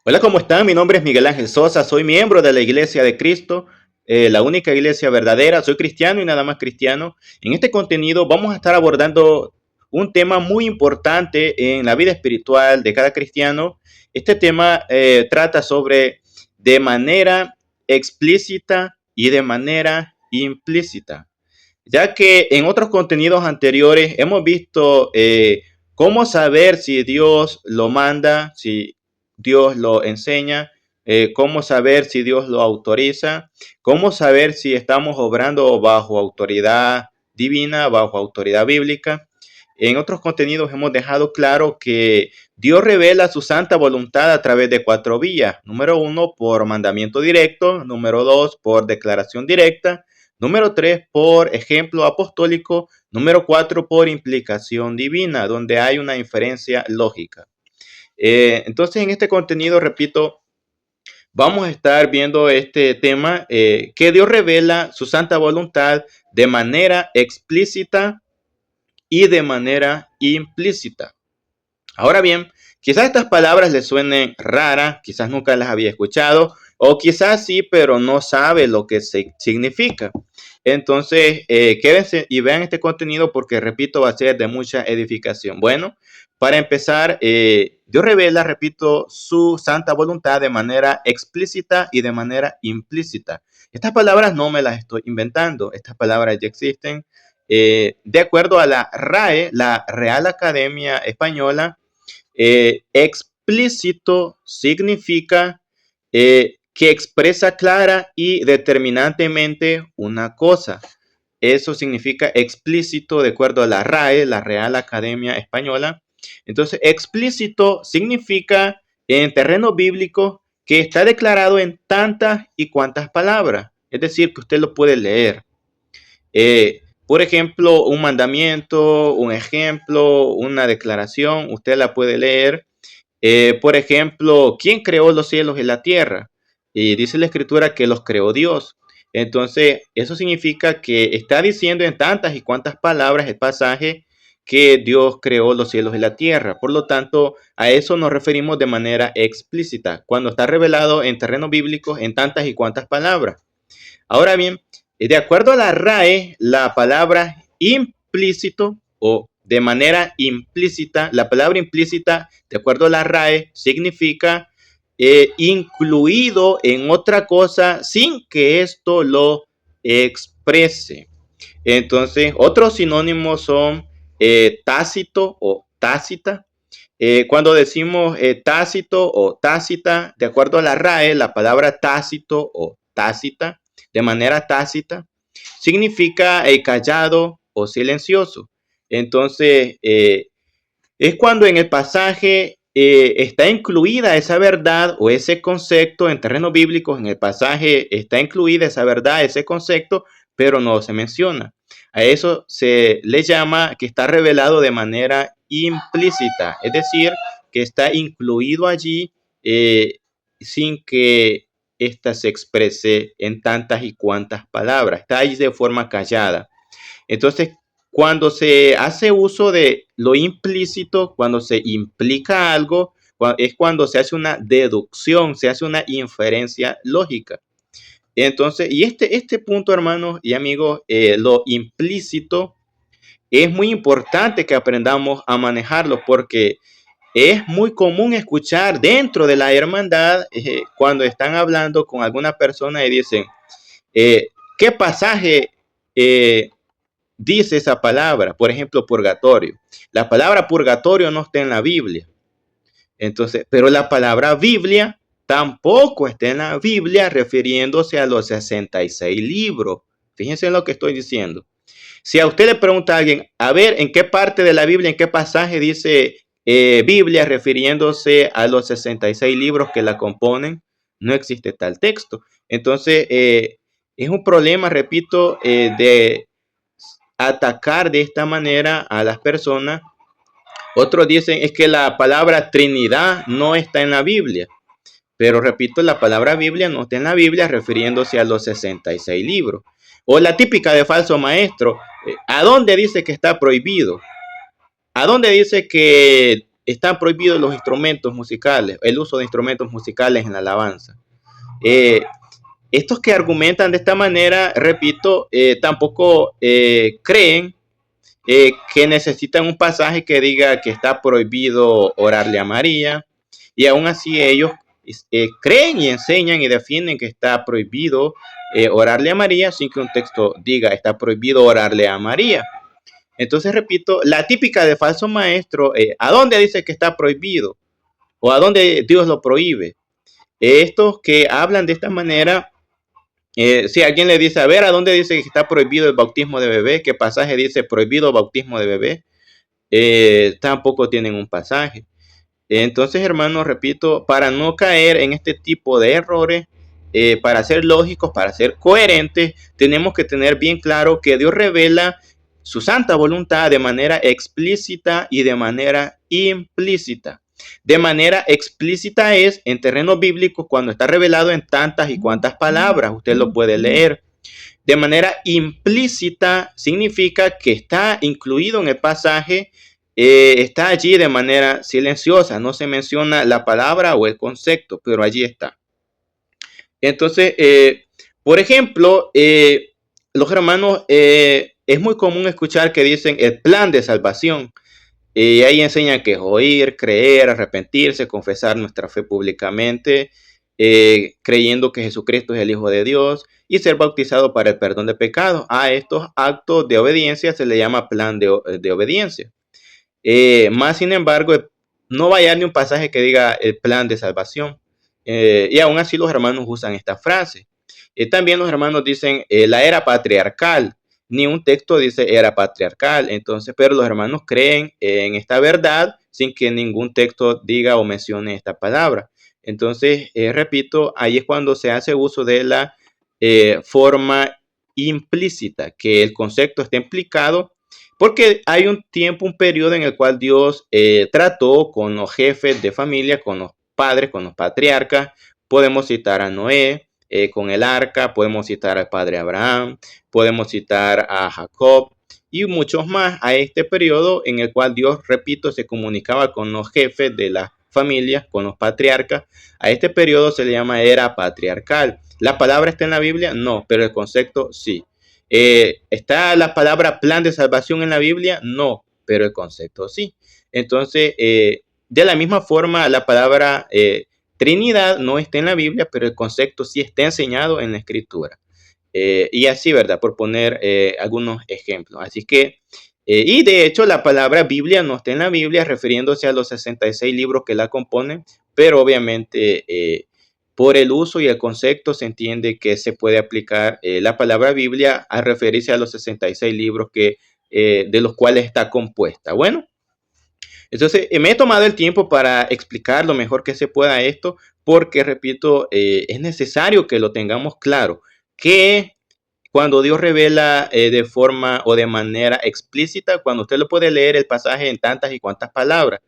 Hola, ¿cómo están? Mi nombre es Miguel Ángel Sosa, soy miembro de la Iglesia de Cristo, la única iglesia verdadera. Soy cristiano y nada más cristiano. En este contenido vamos a estar abordando un tema muy importante en la vida espiritual de cada cristiano. Este tema trata sobre de manera explícita y de manera implícita, ya que en otros contenidos anteriores hemos visto cómo saber si Dios lo manda, si Dios lo enseña, cómo saber si Dios lo autoriza, cómo saber si estamos obrando bajo autoridad divina, bajo autoridad bíblica. En otros contenidos hemos dejado claro que Dios revela su santa voluntad a través de cuatro vías. Número uno, por mandamiento directo. Número dos, por declaración directa. Número 3, por ejemplo apostólico. Número 4, por implicación divina, donde hay una inferencia lógica. Entonces, en este contenido, repito, vamos a estar viendo este tema, que Dios revela su santa voluntad de manera explícita y de manera implícita. Ahora bien, quizás estas palabras les suenen raras, quizás nunca las había escuchado, o quizás sí, pero no sabe lo que significa. Entonces, quédense y vean este contenido porque, repito, va a ser de mucha edificación. Bueno, para empezar, Dios revela, repito, su santa voluntad de manera explícita y de manera implícita. Estas palabras no me las estoy inventando, estas palabras ya existen. De acuerdo a la RAE, la Real Academia Española, explícito significa que expresa clara y determinantemente una cosa. Eso significa explícito de acuerdo a la RAE, la Real Academia Española. Entonces, explícito significa en terreno bíblico que está declarado en tantas y cuantas palabras. Es decir, que usted lo puede leer. Por ejemplo, un mandamiento, un ejemplo, una declaración, usted la puede leer. Por ejemplo, ¿quién creó los cielos y la tierra? Y dice la escritura que los creó Dios. Entonces, eso significa que está diciendo en tantas y cuantas palabras el pasaje que Dios creó los cielos y la tierra. Por lo tanto, a eso nos referimos de manera explícita, cuando está revelado en terreno bíblico en tantas y cuantas palabras. Ahora bien, de acuerdo a la RAE, la palabra implícito o de manera implícita, la palabra implícita, de acuerdo a la RAE, significa incluido en otra cosa sin que esto lo exprese. Entonces, otros sinónimos son tácito o tácita. Cuando decimos tácito o tácita, de acuerdo a la RAE, la palabra tácito o tácita, de manera tácita, significa callado o silencioso. Entonces, es cuando en el pasaje está incluida esa verdad o ese concepto en terrenos bíblicos, en el pasaje está incluida esa verdad, ese concepto, pero no se menciona. A eso se le llama que está revelado de manera implícita, es decir, que está incluido allí sin que ésta se exprese en tantas y cuantas palabras, está ahí de forma callada. Entonces, cuando se hace uso de lo implícito, cuando se implica algo, es cuando se hace una deducción, se hace una inferencia lógica. Entonces, y este punto, hermanos y amigos, lo implícito es muy importante que aprendamos a manejarlo porque es muy común escuchar dentro de la hermandad cuando están hablando con alguna persona y dicen, ¿qué pasaje dice esa palabra? Por ejemplo, purgatorio. La palabra purgatorio no está en la Biblia. Entonces, pero la palabra Biblia tampoco está en la Biblia refiriéndose a los 66 libros. Fíjense en lo que estoy diciendo. Si a usted le pregunta a alguien, a ver, ¿en qué parte de la Biblia, en qué pasaje dice Biblia refiriéndose a los 66 libros que la componen? No existe tal texto. Entonces, es un problema, repito, de atacar de esta manera a las personas. Otros dicen es que la palabra Trinidad no está en la Biblia. Pero repito, la palabra Biblia no está en la Biblia refiriéndose a los 66 libros. O la típica de falso maestro. ¿A dónde dice que está prohibido? ¿A dónde dice que están prohibidos los instrumentos musicales, el uso de instrumentos musicales en la alabanza. Eh, Estos que argumentan de esta manera, repito, tampoco creen que necesitan un pasaje que diga que está prohibido orarle a María, y aún así ellos creen y enseñan y defienden que está prohibido orarle a María sin que un texto diga está prohibido orarle a María. Entonces, repito, la típica de falso maestro, ¿a dónde dice que está prohibido? ¿O a dónde Dios lo prohíbe? Estos que hablan de esta manera, si alguien le dice, a ver, ¿a dónde dice que está prohibido el bautismo de bebé? ¿Qué pasaje dice prohibido bautismo de bebé? Tampoco tienen un pasaje. Entonces, hermanos, repito, para no caer en este tipo de errores, para ser lógicos, para ser coherentes, tenemos que tener bien claro que Dios revela su santa voluntad de manera explícita y de manera implícita. De manera explícita es en terreno bíblico cuando está revelado en tantas y cuantas palabras, usted lo puede leer. De manera implícita significa que está incluido en el pasaje, está allí de manera silenciosa, no se menciona la palabra o el concepto, pero allí está. Entonces, por ejemplo, los hermanos, es muy común escuchar que dicen el plan de salvación. Y ahí enseñan que es oír, creer, arrepentirse, confesar nuestra fe públicamente, creyendo que Jesucristo es el Hijo de Dios y ser bautizado para el perdón de pecados. A estos actos de obediencia se le llama plan de obediencia. Más sin embargo, no va a hallar ni un pasaje que diga el plan de salvación. Y aún así los hermanos usan esta frase. También los hermanos dicen la era patriarcal. Ni un texto dice era patriarcal. Entonces, pero los hermanos creen en esta verdad sin que ningún texto diga o mencione esta palabra. Entonces, repito, ahí es cuando se hace uso de la forma implícita, que el concepto está implicado porque hay un tiempo, un periodo en el cual Dios trató con los jefes de familia, con los padres, con los patriarcas. Podemos citar a Noé con el arca, podemos citar al padre Abraham, podemos citar a Jacob y muchos más a este periodo en el cual Dios, repito, se comunicaba con los jefes de las familias, con los patriarcas. A este periodo se le llama era patriarcal. ¿La palabra está en la Biblia? No, pero el concepto sí. ¿Está la palabra plan de salvación en la Biblia? No, pero el concepto sí. Entonces, de la misma forma, la palabra Trinidad no está en la Biblia, pero el concepto sí está enseñado en la Escritura. Y así, ¿verdad? Por poner algunos ejemplos. Así que, y de hecho, la palabra Biblia no está en la Biblia, refiriéndose a los 66 libros que la componen, pero obviamente por el uso y el concepto se entiende que se puede aplicar la palabra Biblia a referirse a los 66 libros de los cuales está compuesta. Bueno, entonces me he tomado el tiempo para explicar lo mejor que se pueda esto, porque, repito, es necesario que lo tengamos claro, que cuando Dios revela de forma o de manera explícita, cuando usted lo puede leer el pasaje en tantas y cuantas palabras,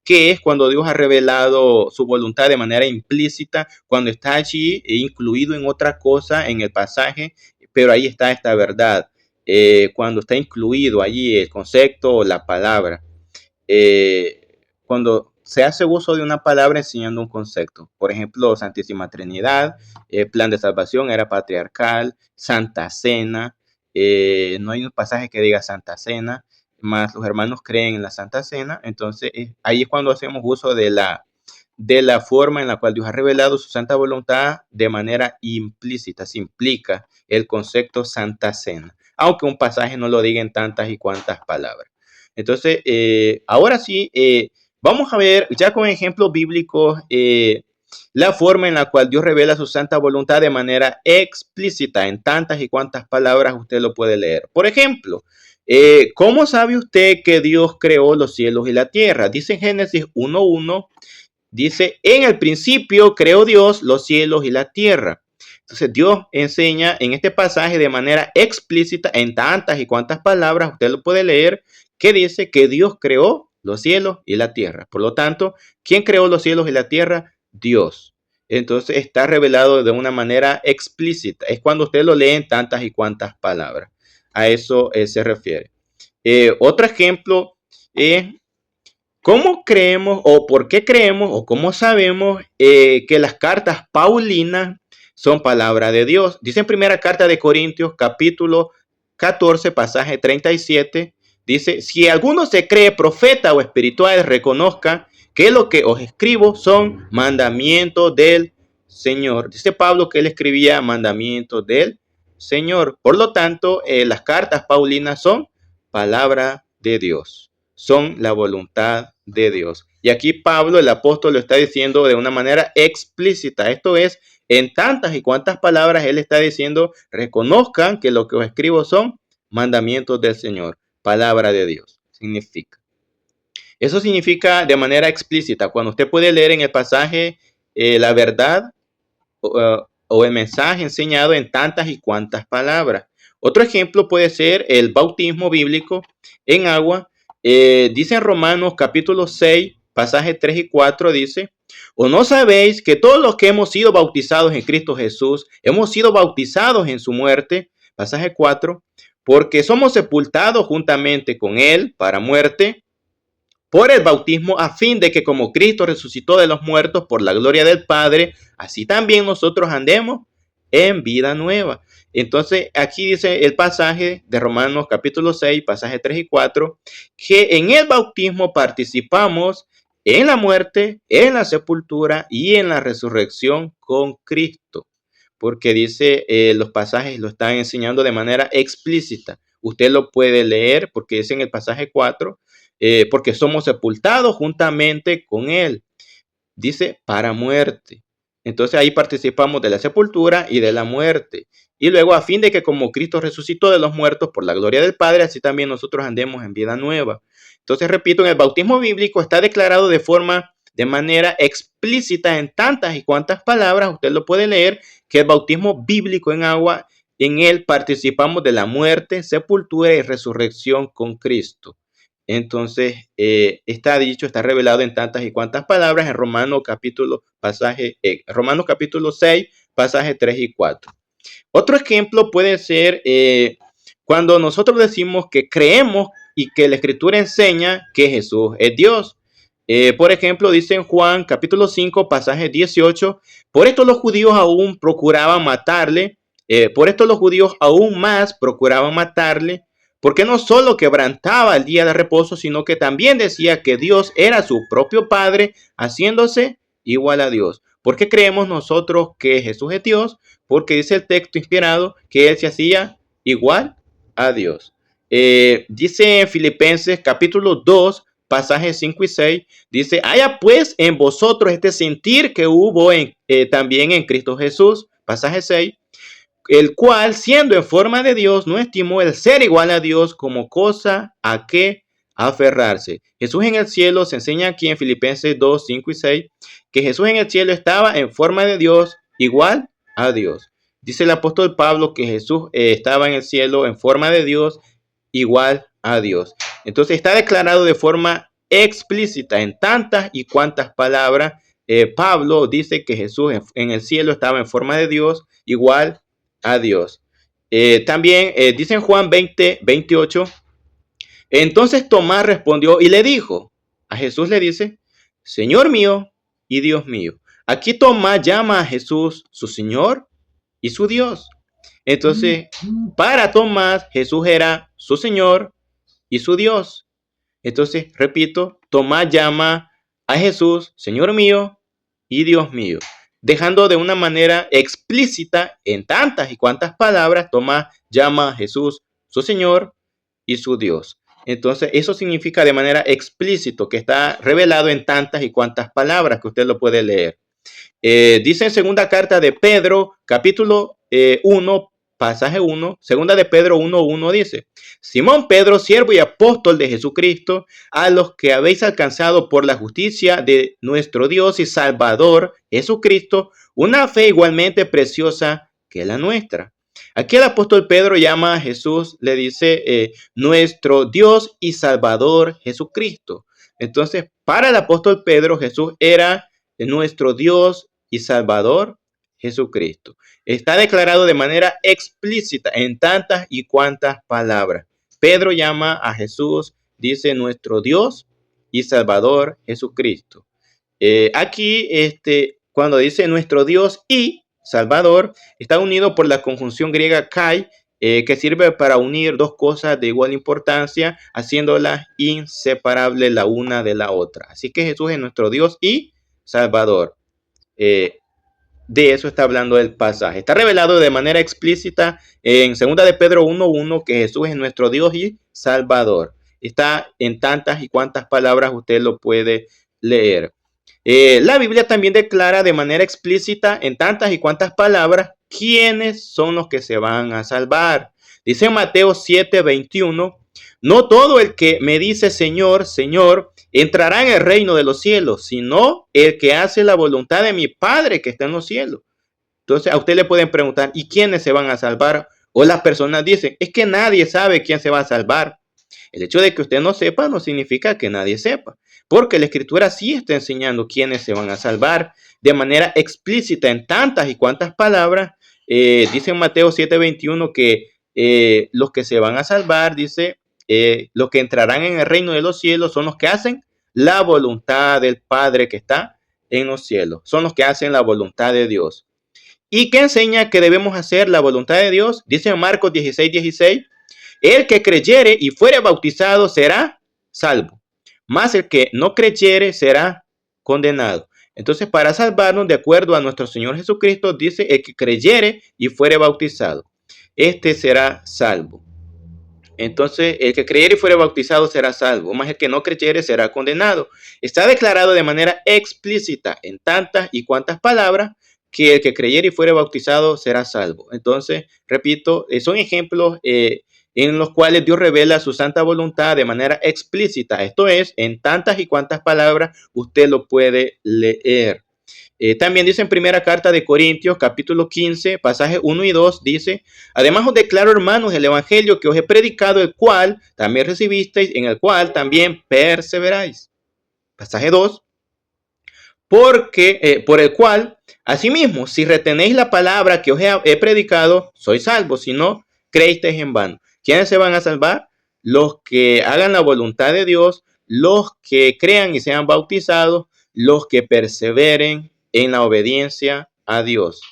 que es cuando Dios ha revelado su voluntad de manera implícita, cuando está allí incluido en otra cosa en el pasaje, pero ahí está esta verdad, cuando está incluido allí el concepto o la palabra, cuando se hace uso de una palabra enseñando un concepto, por ejemplo, Santísima Trinidad, plan de salvación, era patriarcal, Santa Cena, no hay un pasaje que diga Santa Cena, más los hermanos creen en la Santa Cena, entonces ahí es cuando hacemos uso de la forma en la cual Dios ha revelado su santa voluntad de manera implícita, se implica el concepto Santa Cena, aunque un pasaje no lo diga en tantas y cuantas palabras. Entonces, ahora sí, vamos a ver ya con ejemplos bíblicos la forma en la cual Dios revela su santa voluntad de manera explícita en tantas y cuantas palabras usted lo puede leer. Por ejemplo, ¿cómo sabe usted que Dios creó los cielos y la tierra? Dice en Génesis 1:1, dice, en el principio creó Dios los cielos y la tierra. Entonces Dios enseña en este pasaje de manera explícita en tantas y cuantas palabras, usted lo puede leer, que dice que Dios creó los cielos y la tierra. Por lo tanto, ¿quién creó los cielos y la tierra? Dios. Entonces está revelado de una manera explícita. Es cuando usted lo lee en tantas y cuantas palabras. A eso se refiere. Otro ejemplo es ¿Cómo creemos o por qué creemos o cómo sabemos que las cartas paulinas son palabra de Dios? Dice en primera carta de Corintios, capítulo 14, pasaje 37, dice, si alguno se cree profeta o espiritual, reconozca que lo que os escribo son mandamientos del Señor. Dice Pablo que él escribía mandamientos del Señor. Por lo tanto, las cartas paulinas son palabra de Dios, son la voluntad de Dios. Y aquí Pablo, el apóstol, lo está diciendo de una manera explícita. Esto es, en tantas y cuantas palabras él está diciendo, reconozcan que lo que os escribo son mandamientos del Señor, palabra de Dios. Eso significa de manera explícita. Cuando usted puede leer en el pasaje la verdad o el mensaje enseñado en tantas y cuantas palabras. Otro ejemplo puede ser el bautismo bíblico en agua. Dice en Romanos capítulo 6, pasajes 3 y 4, dice, ¿o no sabéis que todos los que hemos sido bautizados en Cristo Jesús, hemos sido bautizados en su muerte? Pasaje 4, porque somos sepultados juntamente con él para muerte por el bautismo, a fin de que como Cristo resucitó de los muertos por la gloria del Padre, así también nosotros andemos en vida nueva. Entonces aquí dice el pasaje de Romanos capítulo 6, pasaje 3 y 4, que en el bautismo participamos en la muerte, en la sepultura y en la resurrección con Cristo. Porque dice, los pasajes lo están enseñando de manera explícita. Usted lo puede leer porque dice en el pasaje 4, porque somos sepultados juntamente con él. Dice, para muerte. Entonces ahí participamos de la sepultura y de la muerte. Y luego a fin de que como Cristo resucitó de los muertos por la gloria del Padre, así también nosotros andemos en vida nueva. Entonces, repito, en el bautismo bíblico está declarado de manera explícita en tantas y cuantas palabras, usted lo puede leer, que el bautismo bíblico en agua, en él participamos de la muerte, sepultura y resurrección con Cristo. Entonces, está dicho, está revelado en tantas y cuantas palabras en Romanos capítulo 6, pasajes 3 y 4. Otro ejemplo puede ser cuando nosotros decimos que creemos y que la Escritura enseña que Jesús es Dios. Por ejemplo, dice en Juan capítulo 5, pasaje 18, por esto los judíos aún procuraban matarle, por esto los judíos aún más procuraban matarle, porque no solo quebrantaba el día de reposo, sino que también decía que Dios era su propio Padre, haciéndose igual a Dios. ¿Por qué creemos nosotros que Jesús es Dios? Porque dice el texto inspirado que Él se hacía igual a Dios. Dice en Filipenses capítulo 2, pasajes 5 y 6, dice, haya pues en vosotros este sentir que hubo también en Cristo Jesús, pasaje 6, el cual, siendo en forma de Dios, no estimó el ser igual a Dios como cosa a que aferrarse. Jesús en el cielo, se enseña aquí en Filipenses 2, 5 y 6, que Jesús en el cielo estaba en forma de Dios, igual a Dios. Dice el apóstol Pablo que Jesús estaba en el cielo en forma de Dios, igual a Dios. Entonces está declarado de forma explícita en tantas y cuantas palabras. Pablo dice que Jesús en el cielo estaba en forma de Dios, igual a Dios. También dice en Juan 20, 28, entonces Tomás respondió y le dijo, a Jesús le dice, Señor mío y Dios mío. Aquí Tomás llama a Jesús su Señor y su Dios. Entonces, para Tomás, Jesús era su Señor y su Dios. Entonces, repito, Tomás llama a Jesús, Señor mío y Dios mío, dejando de una manera explícita en tantas y cuantas palabras, Tomás llama a Jesús su Señor y su Dios. Entonces, eso significa de manera explícita que está revelado en tantas y cuantas palabras que usted lo puede leer. Dice en segunda carta de Pedro, capítulo 1, pasaje 1, segunda de Pedro 1:1 dice, Simón Pedro, siervo y apóstol de Jesucristo, a los que habéis alcanzado por la justicia de nuestro Dios y Salvador Jesucristo, una fe igualmente preciosa que la nuestra. Aquí el apóstol Pedro llama a Jesús, le dice, nuestro Dios y Salvador Jesucristo. Entonces, para el apóstol Pedro, Jesús era nuestro Dios y Salvador Jesucristo. Está declarado de manera explícita en tantas y cuantas palabras. Pedro llama a Jesús, dice nuestro Dios y Salvador Jesucristo. Aquí, cuando dice nuestro Dios y Salvador, está unido por la conjunción griega kai, que sirve para unir dos cosas de igual importancia, haciéndolas inseparables la una de la otra. Así que Jesús es nuestro Dios y Salvador. Eh, de eso está hablando el pasaje. Está revelado de manera explícita en 2 de Pedro 1:1 que Jesús es nuestro Dios y Salvador. Está en tantas y cuantas palabras usted lo puede leer. La Biblia también declara de manera explícita en tantas y cuantas palabras quiénes son los que se van a salvar. Dice en Mateo 7:21, no todo el que me dice Señor, Señor, entrará en el reino de los cielos, sino el que hace la voluntad de mi Padre que está en los cielos. Entonces a usted le pueden preguntar, ¿y quiénes se van a salvar? O las personas dicen, es que nadie sabe quién se va a salvar. El hecho de que usted no sepa no significa que nadie sepa, porque la Escritura sí está enseñando quiénes se van a salvar de manera explícita en tantas y cuantas palabras. Dice en Mateo 7:21 que los que se van a salvar, dice, los que entrarán en el reino de los cielos son los que hacen la voluntad del Padre que está en los cielos, son los que hacen la voluntad de Dios. ¿Y qué enseña que debemos hacer la voluntad de Dios? Dice en Marcos 16:16. El que creyere y fuere bautizado será salvo, mas el que no creyere será condenado. Entonces, para salvarnos, de acuerdo a nuestro Señor Jesucristo, dice, el que creyere y fuere bautizado, este será salvo. Entonces, el que creyere y fuere bautizado será salvo, mas el que no creyere será condenado. Está declarado de manera explícita en tantas y cuantas palabras que el que creyere y fuere bautizado será salvo. Entonces, repito, son ejemplos en los cuales Dios revela su santa voluntad de manera explícita. Esto es, en tantas y cuantas palabras usted lo puede leer. También dice en primera carta de Corintios, capítulo 15, pasajes 1 y 2, dice, además os declaro, hermanos, el evangelio que os he predicado, el cual también recibisteis, en el cual también perseveráis. Pasaje 2, porque, por el cual, asimismo, si retenéis la palabra que os he predicado, sois salvos, si no, creísteis en vano. ¿Quiénes se van a salvar? Los que hagan la voluntad de Dios, los que crean y sean bautizados, los que perseveren en la obediencia a Dios.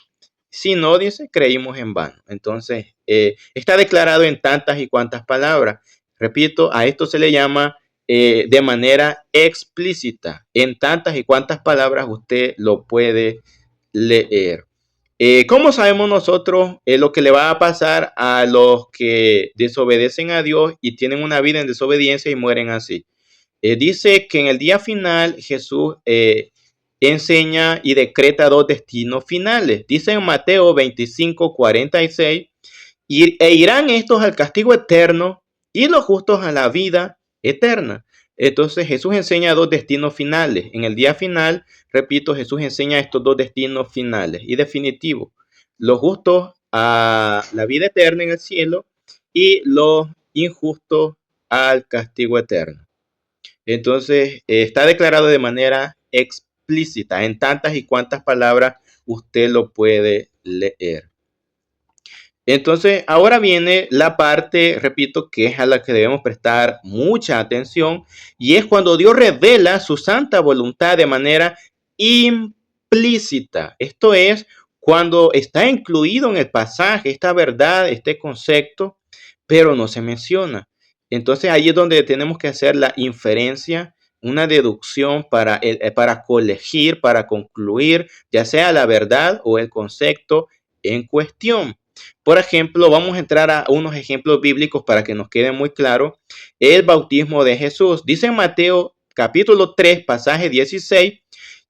Si no, dice, creímos en vano. Entonces, está declarado en tantas y cuantas palabras. Repito, a esto se le llama de manera explícita. En tantas y cuantas palabras usted lo puede leer. ¿Cómo sabemos nosotros lo que le va a pasar a los que desobedecen a Dios y tienen una vida en desobediencia y mueren así? Dice que en el día final Jesús enseña y decreta dos destinos finales. Dice en Mateo 25:46, e irán estos al castigo eterno y los justos a la vida eterna. Entonces Jesús enseña dos destinos finales. En el día final, repito, Jesús enseña estos dos destinos finales y definitivos. Los justos a la vida eterna en el cielo y los injustos al castigo eterno. Entonces, está declarado de manera explícita. En tantas y cuantas palabras usted lo puede leer. Entonces, ahora viene la parte, repito, que es a la que debemos prestar mucha atención, y es cuando Dios revela su santa voluntad de manera implícita. Esto es, cuando está incluido en el pasaje esta verdad, este concepto, pero no se menciona. Entonces, ahí es donde tenemos que hacer la inferencia, una deducción para colegir, para concluir, ya sea la verdad o el concepto en cuestión. Por ejemplo, vamos a entrar a unos ejemplos bíblicos para que nos quede muy claro el bautismo de Jesús. Dice en Mateo capítulo 3, pasaje 16,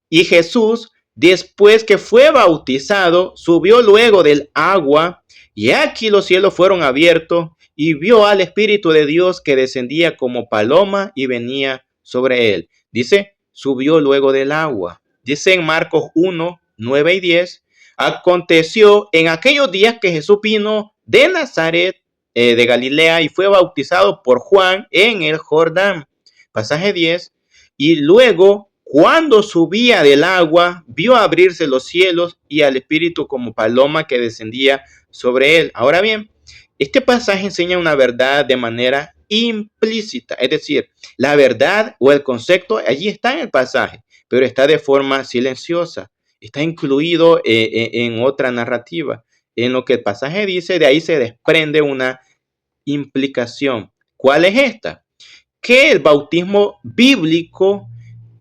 y Jesús, después que fue bautizado, subió luego del agua, y aquí los cielos fueron abiertos, y vio al Espíritu de Dios que descendía como paloma y venía sobre él. Dice, subió luego del agua. Dice en Marcos 1, 9 y 10, aconteció en aquellos días que Jesús vino de Nazaret, de Galilea, y fue bautizado por Juan en el Jordán. Pasaje 10. Y luego, cuando subía del agua, vio abrirse los cielos y al Espíritu como paloma que descendía sobre él. Ahora bien, este pasaje enseña una verdad de manera implícita. Es decir, la verdad o el concepto allí está en el pasaje, pero está de forma silenciosa. Está incluido en otra narrativa. En lo que el pasaje dice, de ahí se desprende una implicación. ¿Cuál es esta? Que el bautismo bíblico,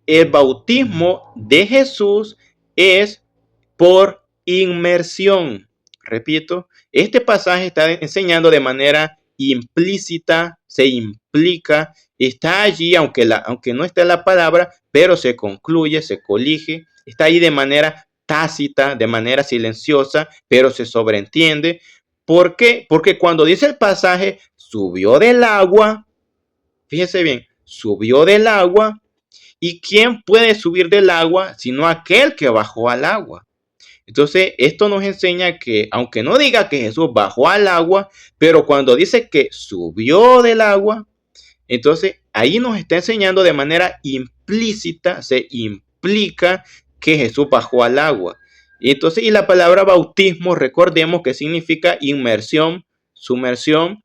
el bautismo de Jesús es por inmersión. Repito, este pasaje está enseñando de manera implícita, se implica, está allí, aunque no esté la palabra, pero se concluye, se colige, está ahí de manera tácita, de manera silenciosa, pero se sobreentiende. ¿Por qué? Porque cuando dice el pasaje, subió del agua, fíjese bien, subió del agua, ¿y quién puede subir del agua sino aquel que bajó al agua? Entonces, esto nos enseña que, aunque no diga que Jesús bajó al agua, pero cuando dice que subió del agua, entonces ahí nos está enseñando de manera implícita, se implica que Jesús bajó al agua. Y entonces, y la palabra bautismo, recordemos que significa inmersión, sumersión,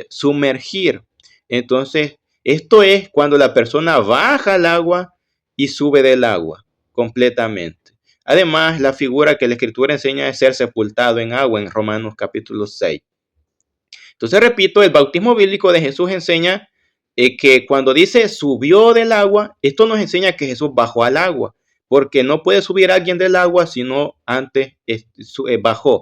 sumergir. Entonces, esto es cuando la persona baja al agua y sube del agua completamente. Además, la figura que la escritura enseña es ser sepultado en agua en Romanos capítulo 6. Entonces, repito, el bautismo bíblico de Jesús enseña que cuando dice subió del agua, esto nos enseña que Jesús bajó al agua, porque no puede subir alguien del agua sino antes bajó.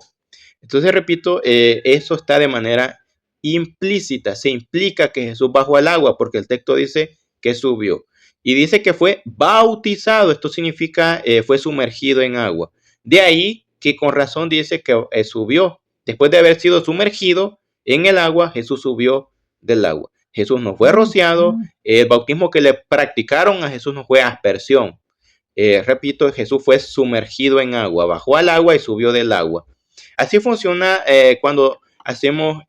Entonces, repito, eso está de manera implícita, se implica que Jesús bajó al agua, porque el texto dice que subió. Y dice que fue bautizado, esto significa fue sumergido en agua. De ahí que con razón dice que subió. Después de haber sido sumergido en el agua, Jesús subió del agua. Jesús no fue rociado, el bautismo que le practicaron a Jesús no fue aspersión. Repito, Jesús fue sumergido en agua, bajó al agua y subió del agua. Así funciona cuando hacemos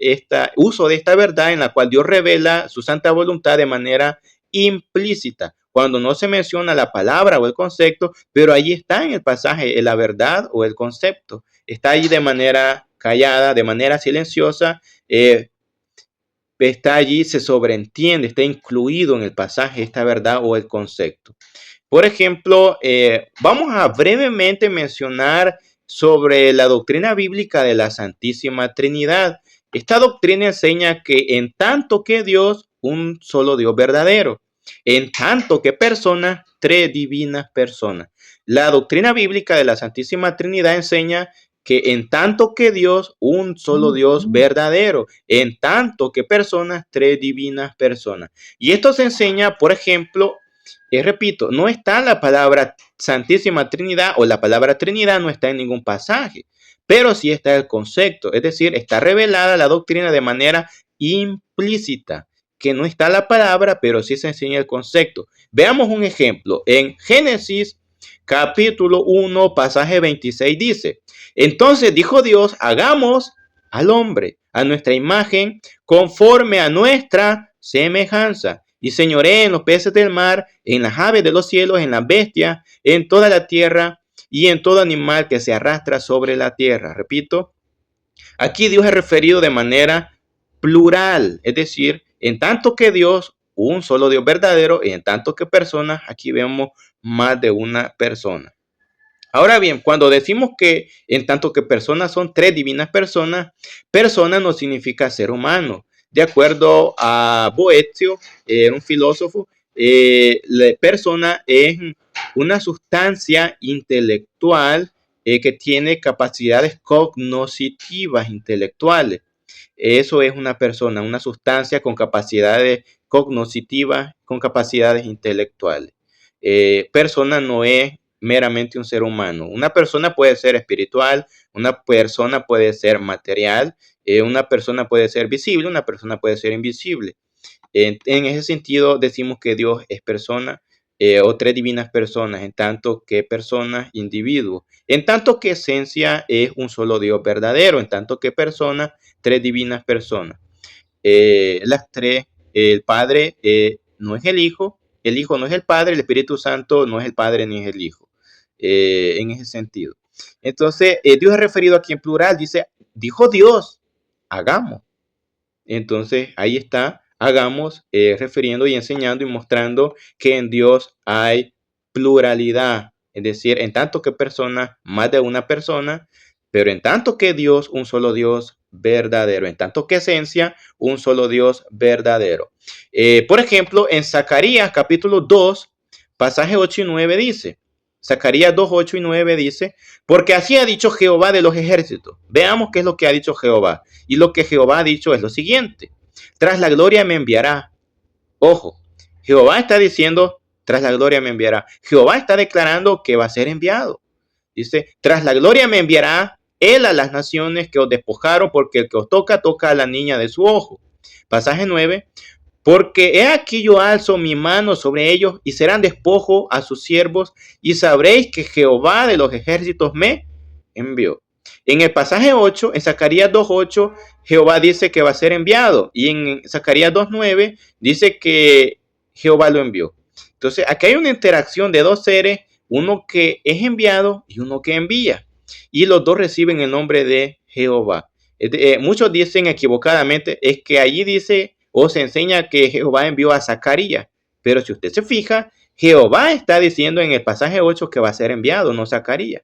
uso de esta verdad en la cual Dios revela su santa voluntad de manera implícita, cuando no se menciona la palabra o el concepto, pero allí está en el pasaje la verdad o el concepto. Está allí de manera callada, de manera silenciosa, está allí, se sobreentiende, está incluido en el pasaje esta verdad o el concepto. Por ejemplo, vamos a brevemente mencionar sobre la doctrina bíblica de la Santísima Trinidad. Esta doctrina enseña que en tanto que Dios, un solo Dios verdadero, en tanto que personas, tres divinas personas. La doctrina bíblica de la Santísima Trinidad enseña que en tanto que Dios, un solo Dios verdadero, en tanto que personas, tres divinas personas. Y esto se enseña, por ejemplo, repito, no está la palabra Santísima Trinidad o la palabra Trinidad no está en ningún pasaje, pero sí está el concepto, es decir, está revelada la doctrina de manera implícita, que no está la palabra, pero sí se enseña el concepto. Veamos un ejemplo. En Génesis capítulo 1, pasaje 26 dice, entonces dijo Dios, hagamos al hombre a nuestra imagen, conforme a nuestra semejanza, y señoré en los peces del mar, en las aves de los cielos, en las bestias, en toda la tierra y en todo animal que se arrastra sobre la tierra. Repito, aquí Dios es referido de manera plural, es decir, en tanto que Dios, un solo Dios verdadero, y en tanto que personas, aquí vemos más de una persona. Ahora bien, cuando decimos que en tanto que personas son tres divinas personas, persona no significa ser humano. De acuerdo a Boecio, un filósofo, la persona es una sustancia intelectual que tiene capacidades cognoscitivas intelectuales. Eso es una persona, una sustancia con capacidades cognoscitivas, con capacidades intelectuales. Persona no es meramente un ser humano. Una persona puede ser espiritual, una persona puede ser material, una persona puede ser visible, una persona puede ser invisible. En ese sentido decimos que Dios es persona o tres divinas personas, en tanto que personas, individuos, en tanto que esencia es un solo Dios verdadero, en tanto que personas, tres divinas personas. Las tres, el Padre no es el Hijo no es el Padre, el Espíritu Santo no es el Padre ni es el Hijo, en ese sentido. Entonces, Dios es referido aquí en plural, dijo Dios, hagamos. Entonces, ahí está, hagamos refiriendo y enseñando y mostrando que en Dios hay pluralidad, es decir, en tanto que personas, más de una persona, pero en tanto que Dios, un solo Dios verdadero, en tanto que esencia, un solo Dios verdadero. Por ejemplo, en Zacarías capítulo 2, pasaje 8 y 9 dice, Zacarías 2, 8 y 9 dice, porque así ha dicho Jehová de los ejércitos. Veamos qué es lo que ha dicho Jehová. Y lo que Jehová ha dicho es lo siguiente. Tras la gloria me enviará. Ojo, Jehová está diciendo, tras la gloria me enviará. Jehová está declarando que va a ser enviado. Dice, tras la gloria me enviará él a las naciones que os despojaron, porque el que os toca, toca a la niña de su ojo. Pasaje 9. Porque he aquí yo alzo mi mano sobre ellos y serán despojo a sus siervos y sabréis que Jehová de los ejércitos me envió. En el pasaje 8, en Zacarías 2:8, Jehová dice que va a ser enviado y en Zacarías 2:9 dice que Jehová lo envió. Entonces, aquí hay una interacción de dos seres, uno que es enviado y uno que envía. Y los dos reciben el nombre de Jehová. Muchos dicen equivocadamente, es que allí dice o se enseña que Jehová envió a Zacarías. Pero si usted se fija, Jehová está diciendo en el pasaje 8 que va a ser enviado, no Zacarías.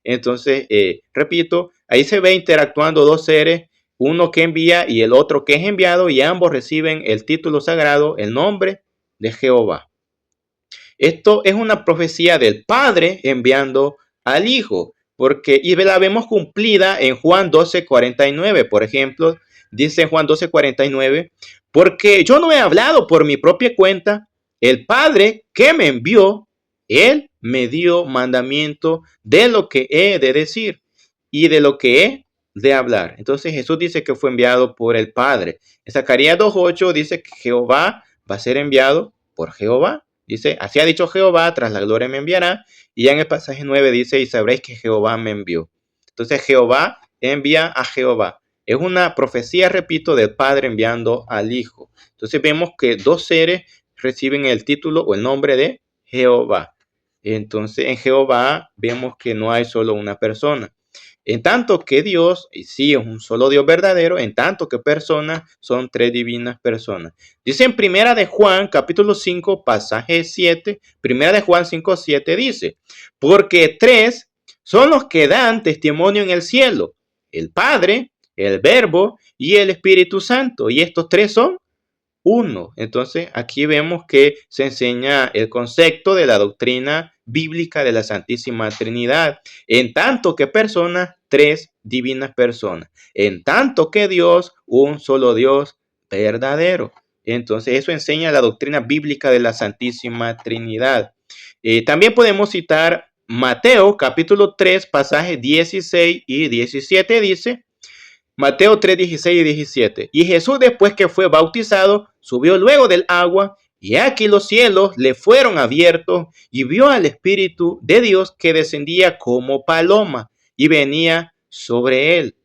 Entonces, repito, ahí se ve interactuando dos seres, uno que envía y el otro que es enviado, y ambos reciben el título sagrado, el nombre de Jehová. Esto es una profecía del Padre enviando al Hijo, porque y la vemos cumplida en Juan 12:49, por ejemplo, dice Juan 12:49, porque yo no he hablado por mi propia cuenta, el Padre que me envió, Él me dio mandamiento de lo que he de decir y de lo que he de hablar. Entonces Jesús dice que fue enviado por el Padre. En Zacarías 2:8 dice que Jehová va a ser enviado por Jehová. Dice, así ha dicho Jehová, tras la gloria me enviará. Y ya en el pasaje 9 dice, y sabréis que Jehová me envió. Entonces Jehová envía a Jehová. Es una profecía, repito, del Padre enviando al Hijo. Entonces vemos que dos seres reciben el título o el nombre de Jehová. Entonces en Jehová vemos que no hay solo una persona. En tanto que Dios, y sí es un solo Dios verdadero, en tanto que personas son tres divinas personas. Dice en Primera de Juan, capítulo 5, pasaje 7, Primera de Juan 5:7 dice, porque tres son los que dan testimonio en el cielo, el Padre, el Verbo y el Espíritu Santo, y estos tres son uno. Entonces aquí vemos que se enseña el concepto de la doctrina bíblica de la Santísima Trinidad, en tanto que personas, tres divinas personas, en tanto que Dios, un solo Dios verdadero. Entonces eso enseña la doctrina bíblica de la Santísima Trinidad. También podemos citar Mateo capítulo 3, pasajes 16 y 17 dice, Mateo 3, 16 y 17. Y Jesús, después que fue bautizado, subió luego del agua, y aquí los cielos le fueron abiertos, y vio al Espíritu de Dios que descendía como paloma y venía sobre él.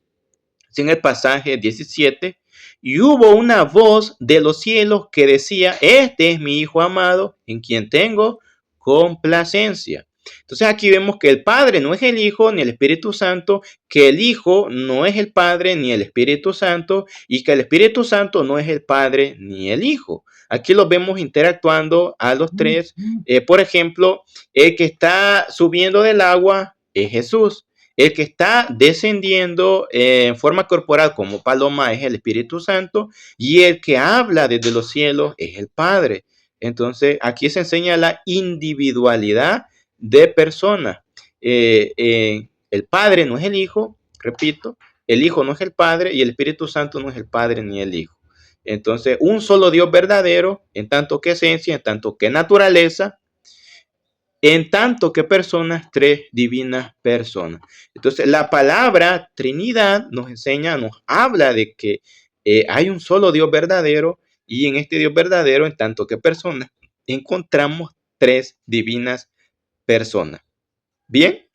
En el pasaje 17, y hubo una voz de los cielos que decía, este es mi Hijo amado, en quien tengo complacencia. Entonces aquí vemos que el Padre no es el Hijo ni el Espíritu Santo, que el Hijo no es el Padre ni el Espíritu Santo y que el Espíritu Santo no es el Padre ni el Hijo. Aquí los vemos interactuando a los tres. Por ejemplo, el que está subiendo del agua es Jesús. El que está descendiendo en forma corporal como paloma es el Espíritu Santo y el que habla desde los cielos es el Padre. Entonces aquí se enseña la individualidad de personas. El Padre no es el Hijo, repito, el Hijo no es el Padre y el Espíritu Santo no es el Padre ni el Hijo. Entonces, un solo Dios verdadero, en tanto que esencia, en tanto que naturaleza, en tanto que personas, tres divinas personas. Entonces, la palabra Trinidad nos enseña, nos habla de que hay un solo Dios verdadero y en este Dios verdadero, en tanto que personas, encontramos tres divinas personas. Bien,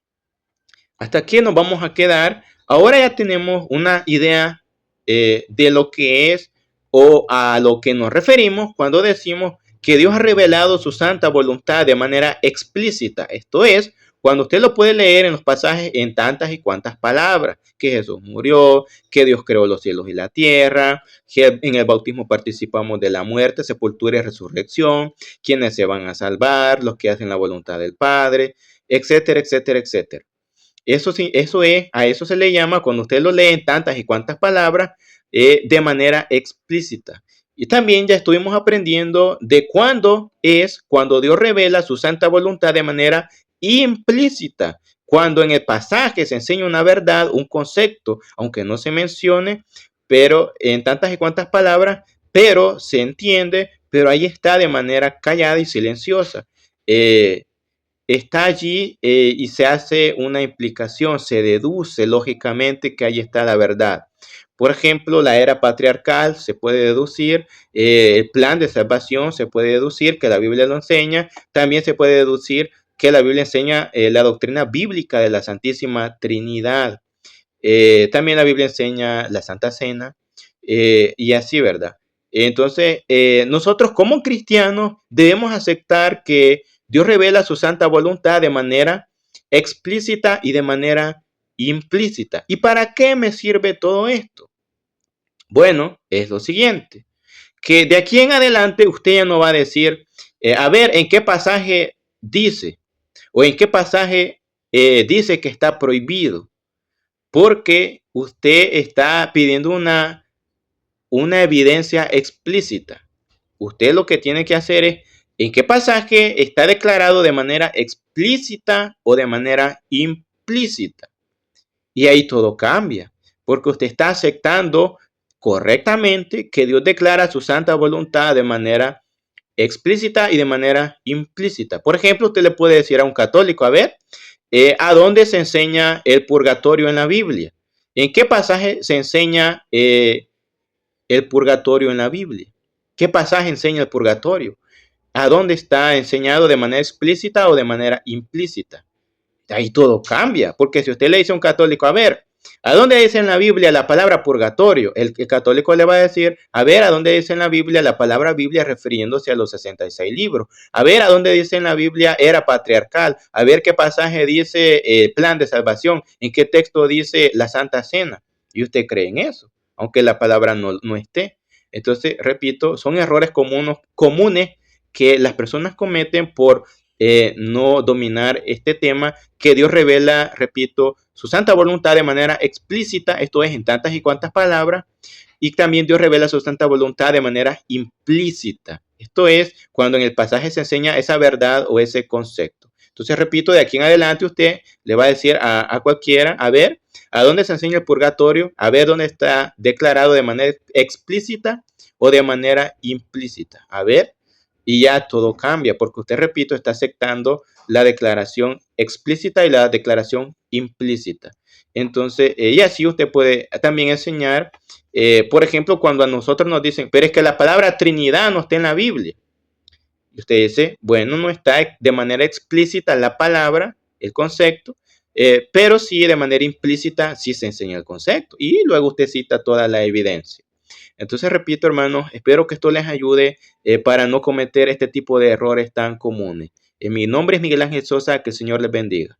hasta aquí nos vamos a quedar. Ahora ya tenemos una idea de lo que es o a lo que nos referimos cuando decimos que Dios ha revelado su santa voluntad de manera explícita. Esto es, Cuando usted lo puede leer en los pasajes en tantas y cuantas palabras, que Jesús murió, que Dios creó los cielos y la tierra, que en el bautismo participamos de la muerte, sepultura y resurrección, quienes se van a salvar, los que hacen la voluntad del Padre, etcétera, etcétera, etcétera. Eso sí, a eso se le llama cuando usted lo lee en tantas y cuantas palabras de manera explícita. Y también ya estuvimos aprendiendo de cuando Dios revela su santa voluntad de manera implícita. Cuando en el pasaje se enseña una verdad, un concepto, aunque no se mencione, pero en tantas y cuantas palabras, pero se entiende, pero ahí está de manera callada y silenciosa. Está allí y se hace una implicación, se deduce lógicamente que ahí está la verdad. Por ejemplo, la era patriarcal se puede deducir, el plan de salvación se puede deducir, que la Biblia lo enseña, también se puede deducir que la Biblia enseña la doctrina bíblica de la Santísima Trinidad. También la Biblia enseña la Santa Cena y así, ¿verdad? Entonces, nosotros como cristianos debemos aceptar que Dios revela su santa voluntad de manera explícita y de manera implícita. ¿Y para qué me sirve todo esto? Bueno, es lo siguiente, que de aquí en adelante usted ya no va a decir, a ver, ¿en qué pasaje dice? O en qué pasaje dice que está prohibido, porque usted está pidiendo una evidencia explícita. Usted lo que tiene que hacer es en qué pasaje está declarado de manera explícita o de manera implícita. Y ahí todo cambia, porque usted está aceptando correctamente que Dios declara su santa voluntad de manera explícita y de manera implícita. Por ejemplo, usted le puede decir a un católico, a ver, ¿a dónde se enseña el purgatorio en la Biblia? ¿En qué pasaje se enseña el purgatorio en la Biblia? ¿Qué pasaje enseña el purgatorio? ¿A dónde está enseñado de manera explícita o de manera implícita? Ahí todo cambia, porque si usted le dice a un católico, a ver, ¿a dónde dice en la Biblia la palabra purgatorio? El católico le va a decir, a ver, ¿a dónde dice en la Biblia la palabra Biblia refiriéndose a los 66 libros? A ver, ¿a dónde dice en la Biblia era patriarcal? A ver qué pasaje dice plan de salvación, en qué texto dice la Santa Cena. Y usted cree en eso, aunque la palabra no esté. Entonces, repito, son errores comunes que las personas cometen por no dominar este tema, que Dios revela, repito, su santa voluntad de manera explícita, esto es en tantas y cuantas palabras, y también Dios revela su santa voluntad de manera implícita. Esto es cuando en el pasaje se enseña esa verdad o ese concepto. Entonces, repito, de aquí en adelante usted le va a decir a cualquiera, a ver, ¿a dónde se enseña el purgatorio? A ver dónde está declarado de manera explícita o de manera implícita. A ver, y ya todo cambia, porque usted, repito, está aceptando la declaración explícita y la declaración implícita. Entonces, y así usted puede también enseñar, por ejemplo, cuando a nosotros nos dicen, pero es que la palabra Trinidad no está en la Biblia. Y usted dice, bueno, no está de manera explícita la palabra, el concepto, pero sí de manera implícita sí se enseña el concepto. Y luego usted cita toda la evidencia. Entonces, repito, hermanos, espero que esto les ayude para no cometer este tipo de errores tan comunes. Mi nombre es Miguel Ángel Sosa, que el Señor les bendiga.